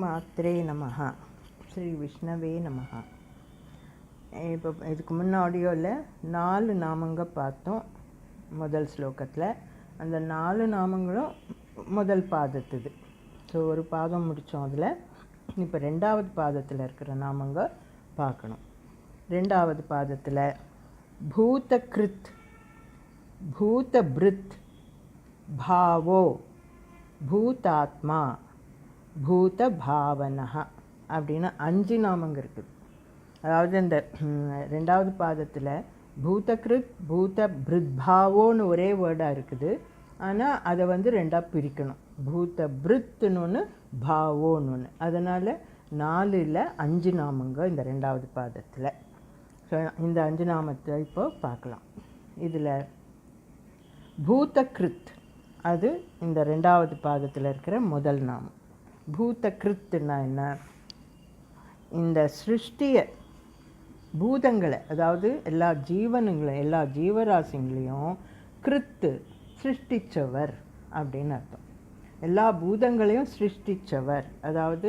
மாத்ரே நமஹ. ஸ்ரீ விஷ்ணவே நமஹ. இப்போ இதுக்கு முன்ன ஆடியோவில் 4 நாமங்க பார்த்தோம் முதல் ஸ்லோகத்தில். அந்த 4 நாமங்களும் முதல் பாதத்துது. ஸோ ஒரு பாதம் முடித்தோம். அதில் இப்போ 2வது பாதத்தில் இருக்கிற நாமங்க பார்க்கணும். 2வது பாதத்தில் பூதகிருத், பூதபிருத், பாவோ, பூதாத்மா, பூத பாவனஹ அப்படின்னு 5 நாமங்க இருக்குது. அதாவது இந்த 2வது பாதத்தில் பூதகிருத், பூத பிருத்பாவோன்னு ஒரே வேர்டாக இருக்குது. ஆனால் அதை வந்து 2ஆக பிரிக்கணும். பூத பிருத்துன்னு ஒன்று, பாவோன்னு ஒன்று. அதனால் 4 இல்லை 5 நாமங்க இந்த 2வது பாதத்தில். ஸோ இந்த 5 நாமத்தை இப்போ பார்க்கலாம். இதில் பூதகிருத் அது இந்த 2வது பாதத்தில் இருக்கிற முதல் நாமம். பூதகிருத்துன்னா என்ன? இந்த சிருஷ்டியை, பூதங்களை, அதாவது எல்லா ஜீவனுங்களையும் எல்லா ஜீவராசிங்களையும் கிருத்து சிருஷ்டிச்சவர் அப்படின்னு அர்த்தம். எல்லா பூதங்களையும் சிருஷ்டிச்சவர், அதாவது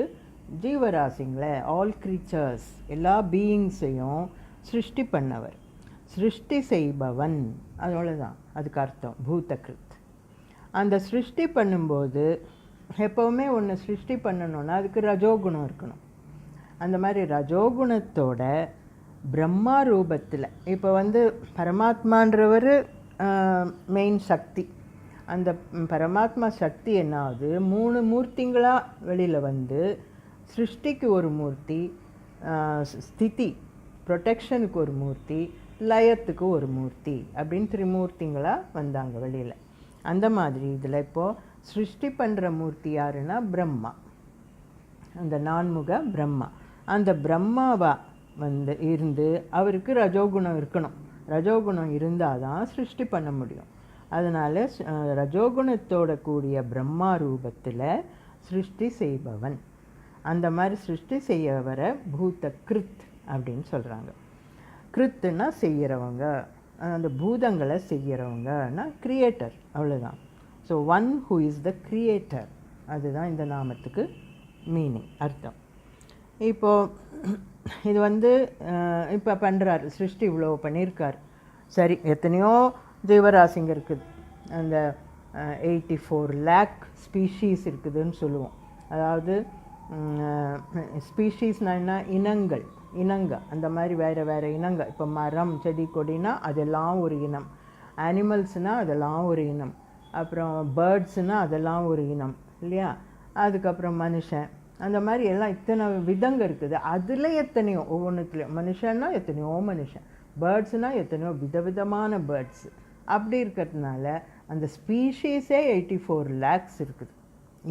ஜீவராசிங்களை, ஆல் க்ரீச்சர்ஸ், எல்லா பீயிங்ஸையும் சிருஷ்டி பண்ணவர், சிருஷ்டி செய்பவன், அதோட தான் அதுக்கு அர்த்தம் பூதகிருத். அந்த சிருஷ்டி பண்ணும்போது எப்போவுமே ஒன்று சிருஷ்டி பண்ணணுன்னா அதுக்கு ரஜோகுணம் இருக்கணும். அந்த மாதிரி ரஜோகுணத்தோட பிரம்மா ரூபத்தில் இப்போ வந்து பரமாத்மான்றவர் மெயின் சக்தி. அந்த பரமாத்மா சக்தி என்ன ஆகுது, 3 மூர்த்திங்களாக வெளியில் வந்து சிருஷ்டிக்கு ஒரு மூர்த்தி, ஸ்திதி ப்ரொடெக்ஷனுக்கு ஒரு மூர்த்தி, லயத்துக்கு ஒரு மூர்த்தி அப்படின்னு 3 மூர்த்திங்களாக வந்தாங்க வெளியில். அந்த மாதிரி இதில் இப்போது சிருஷ்டி பண்ணுற மூர்த்தி யாருன்னா பிரம்மா, அந்த 4முக பிரம்மா. அந்த பிரம்மாவா வந்து இருந்து அவருக்கு ரஜோகுணம் இருக்கணும். ரஜோகுணம் இருந்தால் தான் சிருஷ்டி பண்ண முடியும். அதனால் ரஜோகுணத்தோட கூடிய பிரம்மா ரூபத்தில் சிருஷ்டி செய்பவன். அந்த மாதிரி சிருஷ்டி செய்ய வர பூத கிருத் அப்படின்னு சொல்கிறாங்க. கிருத்துன்னா செய்கிறவங்க, அந்த பூதங்களை செய்கிறவங்கன்னா கிரியேட்டர், அவ்வளோதான். So one who is the creator, அதுதான் இந்த நாமத்துக்கு மீனிங், அர்த்தம். இப்போது இது வந்து இப்போ பண்ணுறாரு, சிருஷ்டி இவ்வளோ பண்ணியிருக்கார். சரி, எத்தனையோ ஜீவராசிங்க இருக்குது. அந்த 84 lakh ஸ்பீஷீஸ் இருக்குதுன்னு சொல்லுவோம். அதாவது ஸ்பீஷீஸ்னால் என்ன, இனங்கள், இனங்க, அந்த மாதிரி வேறு வேறு இனங்க. இப்போ மரம், செடி, கொடினா அதெல்லாம் ஒரு இனம். அனிமல்ஸ்னால் அதெல்லாம் ஒரு இனம். அப்புறம் பேர்ட்ஸுனால் அதெல்லாம் ஒரு இனம் இல்லையா? அதுக்கப்புறம் மனுஷன், அந்த மாதிரி எல்லாம் இத்தனை விதங்க இருக்குது. அதில் எத்தனையோ, ஒவ்வொன்றுத்துலையும் மனுஷன்னா எத்தனையோ மனுஷன், பேர்ட்ஸுனால் எத்தனையோ விதவிதமான பேர்ட்ஸு. அப்படி இருக்கிறதுனால அந்த ஸ்பீஷீஸே 84 lakhs இருக்குது.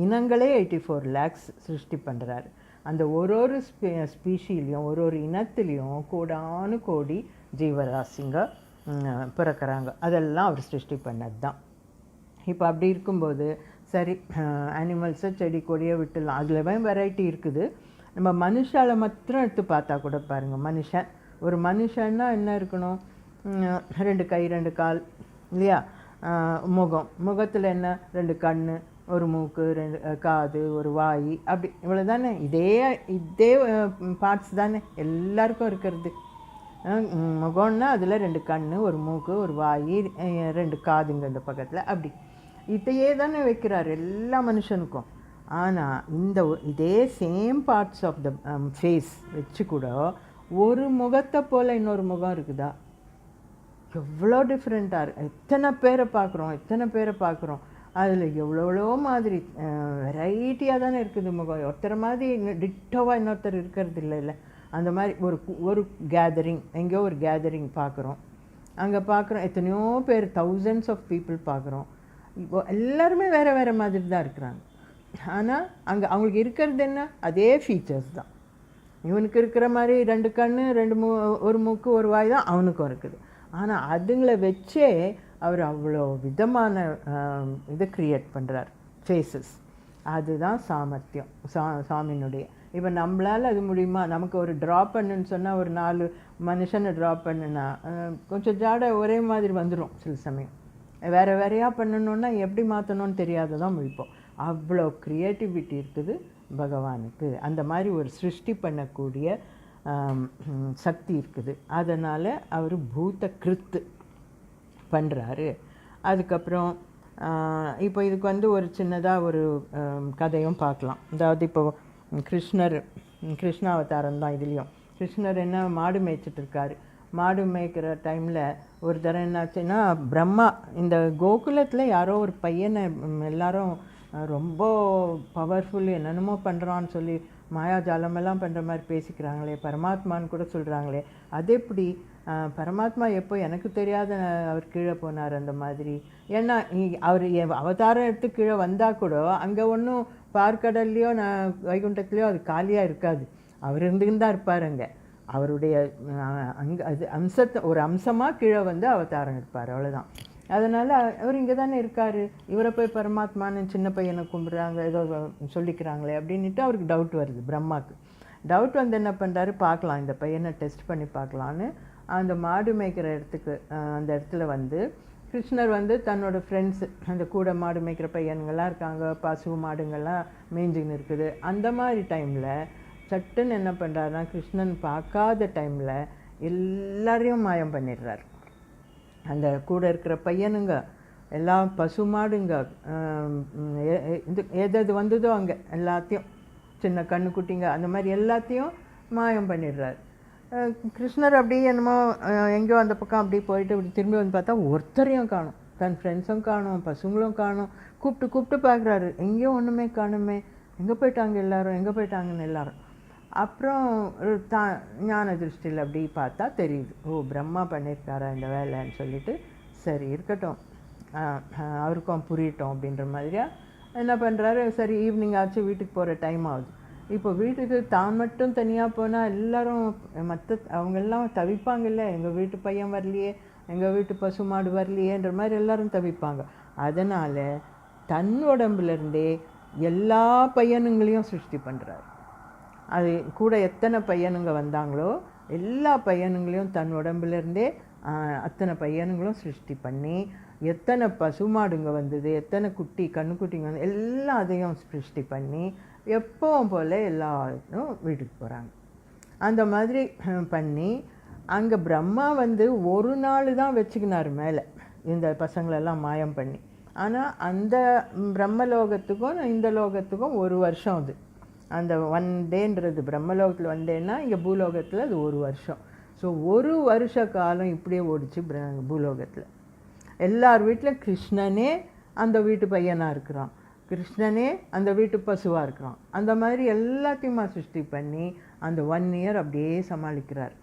இனங்களே 84 lakhs சிருஷ்டி பண்ணுறாரு. அந்த ஒரு ஸ்பீஷிலையும் ஒரு இனத்துலேயும் கோடானு கோடி ஜீவராசிங்க பிறக்கிறாங்க. அதெல்லாம் அவர் சிருஷ்டி பண்ணது தான். இப்போ அப்படி இருக்கும்போது சரி, அனிமல்ஸை, செடி கொடியை விட்டுலாம், அதில் வெரைட்டி இருக்குது. நம்ம மனுஷால மாத்திரம் எடுத்து பார்த்தா கூட பாருங்கள், மனுஷன், ஒரு மனுஷன்னா என்ன இருக்கணும், 2 கை 2 கால் இல்லையா? முகம், முகத்தில் என்ன, 2 கண், ஒரு மூக்கு, 2 காது, ஒரு வாய், அப்படி இவ்வளோ தானே. இதே பார்ட்ஸ் தானே எல்லாருக்கும் இருக்கிறது. முகம்னா அதில் 2 கண், ஒரு மூக்கு, ஒரு வாய், 2 காதுங்க இந்த பக்கத்தில், அப்படி இதையே தானே வைக்கிறார் எல்லா மனுஷனுக்கும். ஆனால் இதே same parts of the face வச்சு கூட ஒரு முகத்தை போல் இன்னொரு முகம் இருக்குதா? எவ்வளோ டிஃப்ரெண்ட்டாக இருக்குது. எத்தனை பேரை பார்க்குறோம். அதில் எவ்வளோ மாதிரி வெரைட்டியாக தானே இருக்குது முகம். ஒருத்தர் மாதிரி டிட்டோவாக இன்னொருத்தர் இருக்கிறது இல்லை. அந்த மாதிரி ஒரு கேதரிங், எங்கேயோ ஒரு கேதரிங் பார்க்குறோம். அங்கே பார்க்குறோம் எத்தனையோ பேர், thousands of people பார்க்குறோம். இப்போ எல்லாருமே வேறு மாதிரி தான் இருக்கிறாங்க. ஆனால் அங்கே அவங்களுக்கு இருக்கிறது என்ன, அதே ஃபீச்சர்ஸ் தான். இவனுக்கு இருக்கிற மாதிரி 2 கண், ஒரு மூக்கு, ஒரு வாய் தான் அவனுக்கும் இருக்குது. ஆனால் அதுங்களை வச்சே அவர் அவ்வளோ விதமான இதை க்ரியேட் பண்ணுறார், ஃபேஸஸ். அதுதான் சாமர்த்தியம் சாமியினுடைய. இப்போ நம்மளால் அது முடியுமா? நமக்கு ஒரு ட்ரா பண்ணுன்னு சொன்னால், ஒரு 4 மனுஷனை ட்ரா பண்ணுன்னா கொஞ்சம் ஜாடை ஒரே மாதிரி வந்துடும். சில சமயம் வேறையாக பண்ணணுன்னா எப்படி மாற்றணும்னு தெரியாததான் முழிப்போம். அவ்வளோ க்ரியேட்டிவிட்டி இருக்குது பகவானுக்கு. அந்த மாதிரி ஒரு சிருஷ்டி பண்ணக்கூடிய சக்தி இருக்குது. அதனால் அவர் பூத கிருத்து பண்ணுறாரு. அதுக்கப்புறம் இப்போ இதுக்கு வந்து ஒரு சின்னதாக ஒரு கதையும் பார்க்கலாம். அதாவது இப்போ கிருஷ்ண அவதாரம் தான் இதுலேயும். கிருஷ்ணர் என்ன மாடு மேய்ச்சிட்ருக்காரு. மாடு மேய்க்கிற டைமில் ஒரு தடவை என்னாச்சுன்னா, பிரம்மா இந்த கோகுலத்தில் யாரோ ஒரு பையனை எல்லாரும் ரொம்ப பவர்ஃபுல் என்னென்னமோ பண்ணுறான்னு சொல்லி மாயாஜாலமெல்லாம் பண்ணுற மாதிரி பேசிக்கிறாங்களே, பரமாத்மான்னு கூட சொல்கிறாங்களே, அது எப்படி பரமாத்மா எப்போ எனக்கு தெரியாத அவர் கீழே போனார் அந்த மாதிரி? ஏன்னா அவர் அவதாரம் எடுத்து கீழே வந்தால் கூட அங்கே ஒன்றும் பார்க்கடல்லையோ வைகுண்டத்துலேயோ அது காலியாக இருக்காது. அவர் இருந்துன்னு தான் இருப்பார் அங்கே. அவருடைய அங்கே அது ஒரு அம்சமாக கீழே வந்து அவதாரம் இருப்பார், அவ்வளோதான். அதனால் அவர் இங்கே தானே இருக்கார், இவரை போய் பரமாத்மான்னு சின்ன பையனை கும்பிட்றாங்க, ஏதோ சொல்லிக்கிறாங்களே அப்படின்ட்டு அவருக்கு டவுட் வருது. பிரம்மாவுக்கு டவுட் வந்து என்ன பண்ணுறாரு, பார்க்கலாம் இந்த பையனை டெஸ்ட் பண்ணி பார்க்கலான்னு அந்த மாடு மேய்க்கிற இடத்துக்கு அந்த இடத்துல வந்து கிருஷ்ணர் வந்து தன்னோட ஃப்ரெண்ட்ஸு அந்த கூட மாடு மேய்க்கிற பையனுங்கள்லாம் இருக்காங்க, பசு மாடுங்கள்லாம் மேய்ஞ்சின்னு இருக்குது. அந்த மாதிரி டைமில் சட்டுன்னு என்ன பண்ணுறாருனா, கிருஷ்ணன் பார்க்காத டைமில் எல்லாரையும் மாயம் பண்ணிடுறார். அந்த கூட இருக்கிற பையனுங்க எல்லாம் பசு மாடுங்க எது வந்ததோ அங்கே எல்லாத்தையும் சின்ன கண்ணுக்குட்டிங்க அந்த மாதிரி எல்லாத்தையும் மாயம் பண்ணிடுறார். கிருஷ்ணர் அப்படியே என்னமோ எங்கேயோ அந்த பக்கம் அப்படி போயிட்டு இப்படி திரும்பி வந்து பார்த்தா ஒருத்தரையும் காணும், தன் ஃப்ரெண்ட்ஸும் காணும், பசங்களும் காணும். கூப்பிட்டு பார்க்குறாரு, எங்கேயும் ஒன்றுமே காணுமே, எங்கே போயிட்டாங்க எல்லாரும், எங்கே போயிட்டாங்கன்னு எல்லாரும். அப்புறம் ஞான திருஷ்டியில் அப்படி பார்த்தா தெரியுது, ஓ பிரம்மா பண்ணியிருக்காரா இந்த வேலைன்னு சொல்லிட்டு, சரி இருக்கட்டும் அவருக்கும் புரியட்டும் அப்படின்ற மாதிரியா என்ன பண்ணுறாரு. சரி ஈவினிங் ஆச்சு, வீட்டுக்கு போகிற டைம் ஆகுது. இப்போ வீட்டுக்கு தான் மட்டும் தனியாக போனால் எல்லோரும் அவங்கெல்லாம் தவிப்பாங்கல்ல, எங்கள் வீட்டு பையன் வரலையே, எங்கள் வீட்டு பசு மாடு வரலையேன்ற மாதிரி எல்லோரும் தவிப்பாங்க. அதனால் தன் உடம்புலேருந்தே எல்லா பையனுங்களையும் சிருஷ்டி பண்ணுறாரு. அது கூட எத்தனை பையனுங்க வந்தாங்களோ எல்லா பையனுங்களையும் தன் உடம்புலேருந்தே அத்தனை பையனுங்களும் சிருஷ்டி பண்ணி, எத்தனை பசுமாடுங்க வந்தது, எத்தனை கண்ணுக்குட்டிங்க வந்து எல்லாம் அதையும் சிருஷ்டி பண்ணி எப்பவும் போல் எல்லாரும் வீட்டுக்கு போகிறாங்க. அந்த மாதிரி பண்ணி அங்கே பிரம்மா வந்து ஒரு நாள் தான் வச்சுக்கினார் மேலே இந்த பசங்களெல்லாம் மாயம் பண்ணி. ஆனால் அந்த பிரம்மலோகத்துக்கும் இந்த லோகத்துக்கும் ஒரு வருஷம் அது. அந்த 1 டேன்றது பிரம்மலோகத்தில் 1 டேன்னா இங்கே பூலோகத்தில் அது ஒரு வருஷம். ஸோ ஒரு வருஷ காலம் இப்படியே ஓடிச்சு பூலோகத்தில். எல்லார் வீட்டில் கிருஷ்ணனே அந்த வீட்டு பையனாக இருக்கிறான், கிருஷ்ணனே அந்த வீட்டு பசுவாக இருக்கிறான். அந்த மாதிரி எல்லாத்தையுமா சிருஷ்டி பண்ணி அந்த 1 இயர் அப்படியே சமாளிக்கிறார்.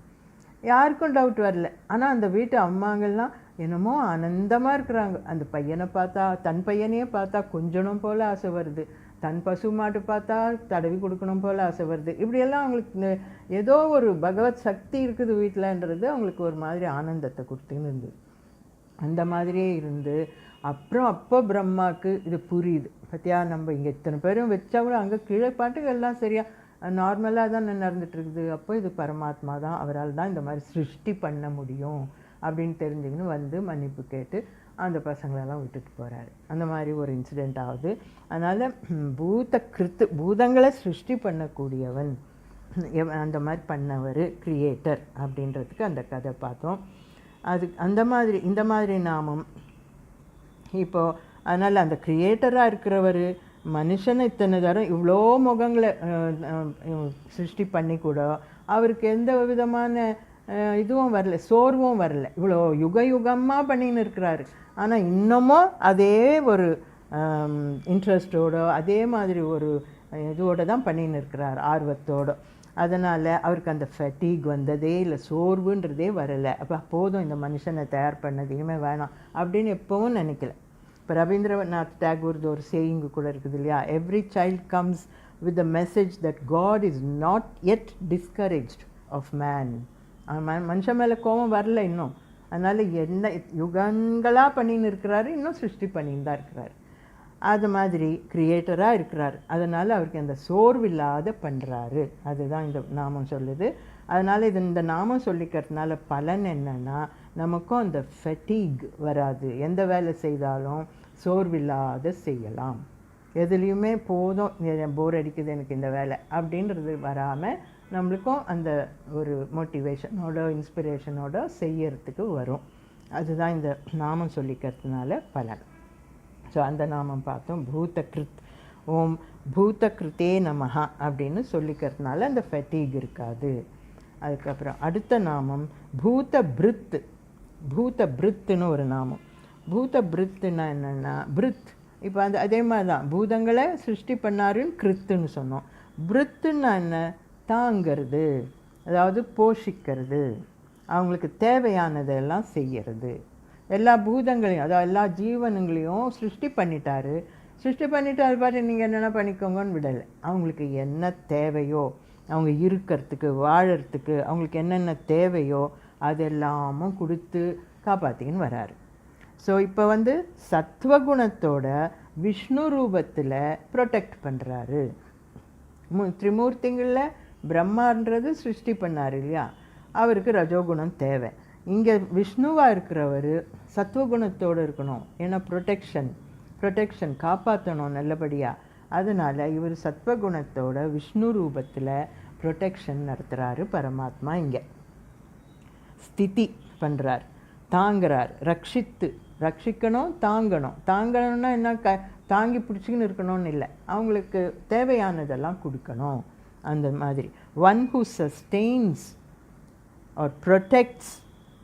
யாருக்கும் டவுட் வரல. ஆனால் அந்த வீட்டு அம்மாங்கள்லாம் என்னமோ ஆனந்தமாக இருக்கிறாங்க. அந்த பையனை பார்த்தா, தன் பையனையே பார்த்தா கொஞ்சணும் போல் ஆசை வருது, தன் பசு மாட்டு பார்த்தா தடவி கொடுக்கணும் போல் ஆசை வருது. இப்படியெல்லாம் அவங்களுக்கு ஏதோ ஒரு பகவத் சக்தி இருக்குது வீட்டிலன்றது அவங்களுக்கு ஒரு மாதிரி ஆனந்தத்தை கொடுத்துன்னு இருந்தது. அந்த மாதிரியே இருந்து அப்போ பிரம்மாவுக்கு இது புரியுது. பத்தியா, நம்ம இங்கே இத்தனை பேரும் வச்சா கூட அங்கே கீழே பாட்டுக்கு எல்லாம் சரியாக நார்மலாக தான் நடந்துகிட்ருக்குது. அப்போ இது பரமாத்மா தான், அவரால் தான் இந்த மாதிரி சிருஷ்டி பண்ண முடியும் அப்படின்னு தெரிஞ்சுக்கின்னு வந்து மன்னிப்பு கேட்டு அந்த பசங்களெல்லாம் விட்டுட்டு போகிறாரு. அந்த மாதிரி ஒரு இன்சிடெண்ட் ஆகுது. அதனால் பூதங்களை சிருஷ்டி பண்ணக்கூடியவன், அந்த மாதிரி பண்ணவர் கிரியேட்டர் அப்படின்றதுக்கு அந்த கதை பார்த்தோம். அது இந்த மாதிரி நாமம் இப்போது அதனால் அந்த கிரியேட்டராக இருக்கிறவர் மனுஷனை இத்தனை தரம் இவ்வளோ முகங்களை சிருஷ்டி பண்ணி கூட அவருக்கு எந்த விதமான இதுவும் வரல, சோர்வும் வரல. இவ்வளோ யுகமாக பண்ணின்னு இருக்கிறாரு. ஆனால் இன்னமும் அதே ஒரு இன்ட்ரெஸ்டோடு அதே மாதிரி ஒரு இதோடு தான் பண்ணின்னு இருக்கிறார், ஆர்வத்தோடு. அதனால் அவருக்கு அந்த ஃபெட்டிக் வந்ததே இல்லை, சோர்வுன்றதே வரலை. அப்போ போதும் இந்த மனுஷனை தயார் பண்ணது, இனிமேல் வேணாம் அப்படின்னு எப்பவும் நினைக்கல. இப்போ ரவீந்திரநாத் டாகூர்து ஒரு சேயிங்கு கூட இருக்குது இல்லையா, every child comes with the message that God is not yet discouraged of man. மனுஷன் மேலே கோபம் வரல இன்னும். அதனால் என்ன யுகங்களாக பண்ணின்னு இருக்கிறாரு, இன்னும் சிருஷ்டி பண்ணின்னு தான் இருக்கிறாரு. அது மாதிரி கிரியேட்டராக இருக்கிறார். அதனால் அவருக்கு அந்த சோர்வில்லாத பண்ணுறாரு. அதுதான் இந்த நாமம் சொல்லுது. அதனால் இந்த நாமம் சொல்லிக்கிறதுனால பலன் என்னென்னா, நமக்கும் அந்த ஃபெட்டிக் வராது, எந்த வேலை செய்தாலும் சோர்வில்லாத செய்யலாம். எதுலேயுமே போதும், போர் அடிக்குது எனக்கு இந்த வேலை அப்படின்றது வராமல் நம்மளுக்கும் அந்த ஒரு மோட்டிவேஷனோட இன்ஸ்பிரேஷனோட செய்யறதுக்கு வரும். அதுதான் இந்த நாமம் சொல்லிக்கிறதுனால பலன். ஸோ அந்த நாமம் பார்த்தோம், பூதகிருத். ஓம் பூதகிருத்தே நமஹா அப்படின்னு சொல்லிக்கிறதுனால அந்த ஃபெட்டீக் இருக்காது. அதுக்கப்புறம் அடுத்த நாமம் பூதபிருத். பூதபிருத்துன்னு ஒரு நாமம். பூதபிருத்துன்னா என்னென்னா, பிருத் இப்போ அதே மாதிரி தான் பூதங்களை சிருஷ்டி பண்ணாருன்னு கிருத்துன்னு சொன்னோம். பிருத்துன்னா என்ன, தாங்கிறது, அதாவது போஷிக்கிறது, அவங்களுக்கு தேவையானதெல்லாம் செய்கிறது. எல்லா பூதங்களையும், அதாவது எல்லா ஜீவனுங்களையும் சிருஷ்டி பண்ணிட்டாரு. சிருஷ்டி பண்ணிட்டு அது பாட்டு நீங்கள் என்னென்ன பண்ணிக்கோங்கன்னு விடலை. அவங்களுக்கு என்ன தேவையோ, அவங்க இருக்கிறதுக்கு வாழறதுக்கு அவங்களுக்கு என்னென்ன தேவையோ அதெல்லாமும் கொடுத்து காப்பாற்றிக்கின்னு வராரு. ஸோ இப்போ சத்வகுணத்தோட விஷ்ணு ரூபத்தில் ப்ரொடெக்ட் பண்ணுறாரு. திரிமூர்த்திங்களில் பிரம்மான்றது சிருஷ்டி பண்ணார் இல்லையா, அவருக்கு ரஜோகுணம் தேவை. இங்கே விஷ்ணுவாக இருக்கிறவர் சத்வகுணத்தோடு இருக்கணும், ஏன்னா ப்ரொடெக்ஷன் காப்பாற்றணும் நல்லபடியாக. அதனால் இவர் சத்வகுணத்தோட விஷ்ணு ரூபத்தில் ப்ரொடெக்ஷன் நடத்துகிறாரு பரமாத்மா. இங்கே ஸ்திதி பண்ணுறார், தாங்கிறார், ரட்சிக்கணும், தாங்கணும்னா என்ன, தாங்கி பிடிச்சிக்கின்னு இருக்கணும்னு இல்லை, அவங்களுக்கு தேவையானதெல்லாம் கொடுக்கணும். அந்த மாதிரி one who sustains or protects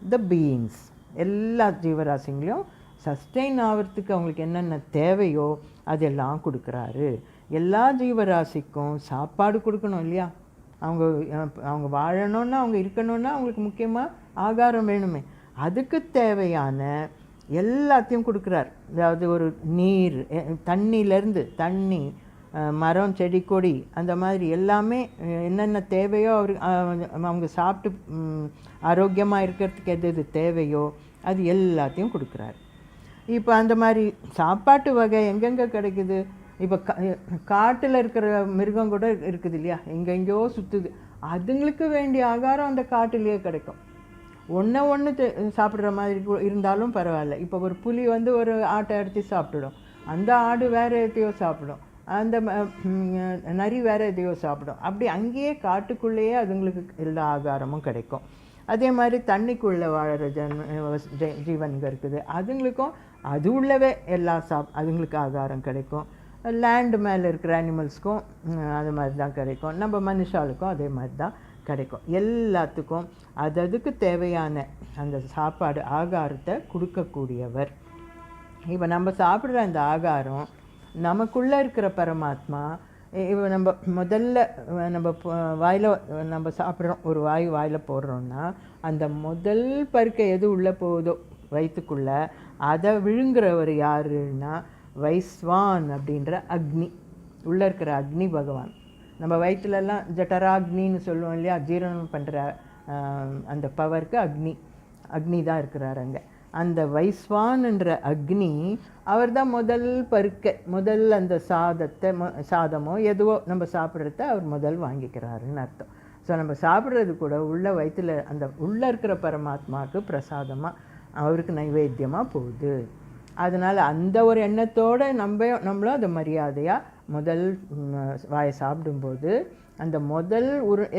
the beings. எல்லா ஜீவராசிங்களையும் சஸ்டெயின் ஆகிறதுக்கு அவங்களுக்கு என்னென்ன தேவையோ அதெல்லாம் கொடுக்குறாரு. எல்லா ஜீவராசிக்கும் சாப்பாடு கொடுக்கணும் இல்லையா, அவங்க வாழணுன்னா, அவங்க இருக்கணும்னா அவங்களுக்கு முக்கியமாக ஆகாரம் வேணுமே, அதுக்கு தேவையான எல்லாத்தையும் கொடுக்குறார். அதாவது ஒரு நீர், தண்ணியிலேருந்து தண்ணி, மரம், செடி, கொடி, அந்த மாதிரி எல்லாமே என்னென்ன தேவையோ அவங்க சாப்பிட்டு ஆரோக்கியமாக இருக்கிறதுக்கு எது தேவையோ அது எல்லாத்தையும் கொடுக்குறாரு. இப்போ அந்த மாதிரி சாப்பாட்டு வகை எங்கெங்கே கிடைக்குது, இப்போ காட்டில் இருக்கிற மிருகம் கூட இருக்குது இல்லையா, எங்கெங்கேயோ சுற்றுது, அதுங்களுக்கு வேண்டிய ஆகாரம் அந்த காட்டிலேயே கிடைக்கும். ஒன்று சாப்பிட்ற மாதிரி இருந்தாலும் பரவாயில்ல. இப்போ ஒரு புலி ஒரு ஆட்டை அடித்து சாப்பிட்டுடும், அந்த ஆடு வேறு எதையோ சாப்பிடும், அந்த நரி வேறு எதையோ சாப்பிடும். அப்படி அங்கேயே காட்டுக்குள்ளேயே அதுங்களுக்கு எல்லா ஆகாரமும் கிடைக்கும். அதே மாதிரி தண்ணிக்குள்ளே வாழற ஜீவன்கள் இருக்குது, அதுங்களுக்கும் அது உள்ளவே எல்லா அதுங்களுக்கு ஆகாரம் கிடைக்கும். லேண்டு மேலே இருக்கிற அனிமல்ஸ்க்கும் அது மாதிரி தான் கிடைக்கும். நம்ம மனுஷாளுக்கும் அதே மாதிரி தான் கிடைக்கும். எல்லாத்துக்கும் அதுக்கு தேவையான அந்த சாப்பாடு ஆகாரத்தை கொடுக்கக்கூடியவர். இப்போ நம்ம சாப்பிட்ற அந்த ஆகாரம் நமக்குள்ளே இருக்கிற பரமாத்மா. இப்போ நம்ம முதல்ல நம்ம வாயில் நம்ம சாப்பிட்றோம், ஒரு வாயில் போடுறோன்னா அந்த முதல் பருக்கை எது உள்ளே போகுதோ வயிற்றுக்குள்ளே, அதை விழுங்குறவர் யாருன்னா வைஸ்வான் அப்படின்ற அக்னி, உள்ளே இருக்கிற அக்னி பகவான். நம்ம வயிற்றுலலாம் ஜட்டராக்னின்னு சொல்லுவோம் இல்லையா, ஜீரணம் பண்ணுற அந்த பவருக்கு அக்னி தான் இருக்கிறார் அங்கே. அந்த வைஸ்வான்ன்ற அக்னி அவர் தான் முதல் அந்த சாதமோ எதுவோ நம்ம சாப்பிட்றத அவர் முதல் வாங்கிக்கிறாருன்னு அர்த்தம். ஸோ நம்ம சாப்பிட்றது கூட உள்ள வயிற்றில் அந்த உள்ளே இருக்கிற பரமாத்மாவுக்கு பிரசாதமாக அவருக்கு நைவேத்தியமாக போகுது. அதனால் அந்த ஒரு எண்ணத்தோடு நம்மளும் அதை மரியாதையாக முதல் வாயை சாப்பிடும்போது அந்த முதல்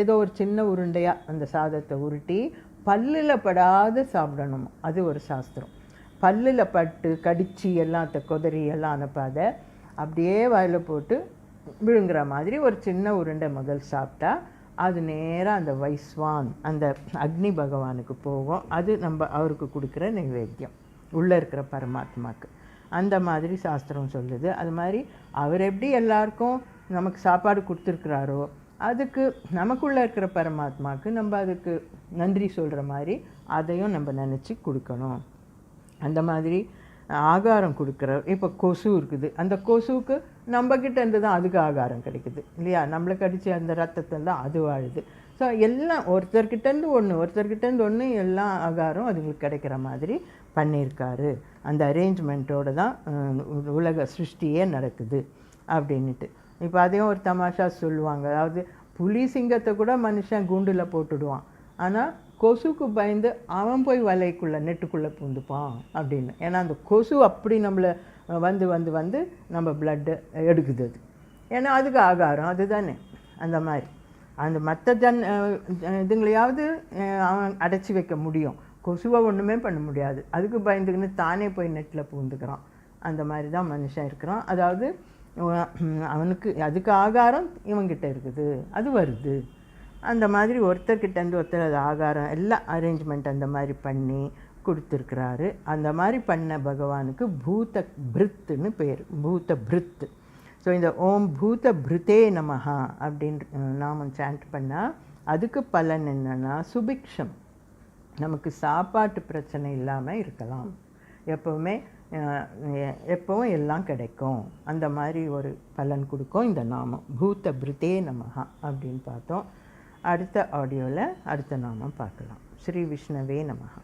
ஏதோ ஒரு சின்ன உருண்டையாக அந்த சாதத்தை உருட்டி பல்லில் படாத சாப்பிடணும். அது ஒரு சாஸ்திரம். பல்லில் பட்டு கடிச்சு எல்லாத்த கொதறி எல்லாம் அனுப்பாத, அப்படியே வாயில் போட்டு விழுங்குற மாதிரி ஒரு சின்ன உருண்டை முதல் சாப்பிட்டா அது நேராக அந்த வைஸ்வான் அந்த அக்னி பகவானுக்கு போகும். அது நம்ம அவருக்கு கொடுக்குற நைவேத்தியம் உள்ளே இருக்கிற பரமாத்மாவுக்கு. அந்த மாதிரி சாஸ்திரம் சொல்லுது. அது மாதிரி அவர் எப்படி எல்லாருக்கும் நமக்கு சாப்பாடு கொடுத்துருக்குறாரோ அதுக்கு நமக்குள்ளே இருக்கிற பரமாத்மாவுக்கு நம்ம அதுக்கு நன்றி சொல்கிற மாதிரி அதையும் நம்ம நினச்சி கொடுக்கணும். அந்த மாதிரி ஆகாரம் கொடுக்குற, இப்போ கொசு இருக்குது, அந்த கொசுவுக்கு நம்மக்கிட்ட இருந்து தான் அதுக்கு ஆகாரம் கிடைக்குது இல்லையா, நம்மளை கடித்து அந்த ரத்தத்தில் தான் அது வாழுது. ஸோ எல்லாம் ஒருத்தர்கிட்டேருந்து ஒன்று எல்லாம் ஆகாரம் அதுங்களுக்கு கிடைக்கிற மாதிரி பண்ணியிருக்காரு. அந்த அரேஞ்ச்மெண்ட்டோடு தான் உலக சிருஷ்டியே நடக்குது அப்படின்ட்டு. இப்போ அதையும் ஒரு தமாஷா சொல்லுவாங்க, அதாவது புலி சிங்கத்தை கூட மனுஷன் கூண்டில் போட்டுடுவான், ஆனால் கொசுக்கு பயந்து அவன் போய் வலைக்குள்ளே நெட்டுக்குள்ளே பூந்துப்பான் அப்படின்னு. ஏன்னா அந்த கொசு அப்படி நம்மளை வந்து வந்து வந்து நம்ம பிளட்டு எடுக்குது அது. ஏன்னா அதுக்கு ஆகாரம் அதுதானே. அந்த மாதிரி அந்த மற்ற இதுங்களையாவது அவன் அடைச்சி வைக்க முடியும், கொசுவை ஒன்றுமே பண்ண முடியாது. அதுக்கு பயந்துக்கின்னு தானே போய் நெட்டில் பூந்துக்கிறான். அந்த மாதிரி தான் மனுஷன் இருக்கிறான். அதாவது அவனுக்கு அதுக்கு ஆகாரம் இவங்கிட்ட இருக்குது, அது வருது. அந்த மாதிரி ஒருத்தர்கிட்டேருந்து ஒருத்தர் அது ஆகாரம் எல்லாம் அரேஞ்ச்மெண்ட் அந்த மாதிரி பண்ணி கொடுத்துருக்குறாரு. அந்த மாதிரி பண்ண பகவானுக்கு பூத பிருத்துன்னு பேர், பூத பிருத்து. ஸோ இந்த ஓம் பூத பிருத்தே நமஹா அப்படின்னு நாமம் சாண்ட் பண்ணால் அதுக்கு பலன் என்னென்னா சுபிக்ஷம், நமக்கு சாப்பாட்டு பிரச்சனை இல்லாமல் இருக்கலாம், எப்போவும் எல்லாம் கிடைக்கும், அந்த மாதிரி ஒரு பலன் கொடுக்கும் இந்த நாமம் பூத பிருத்தே நமஹா அப்படின்னு பார்த்தோம். அடுத்த ஆடியோவில் அடுத்த நாமம் பார்க்கலாம். ஸ்ரீ விஷ்ணவே நமஹா.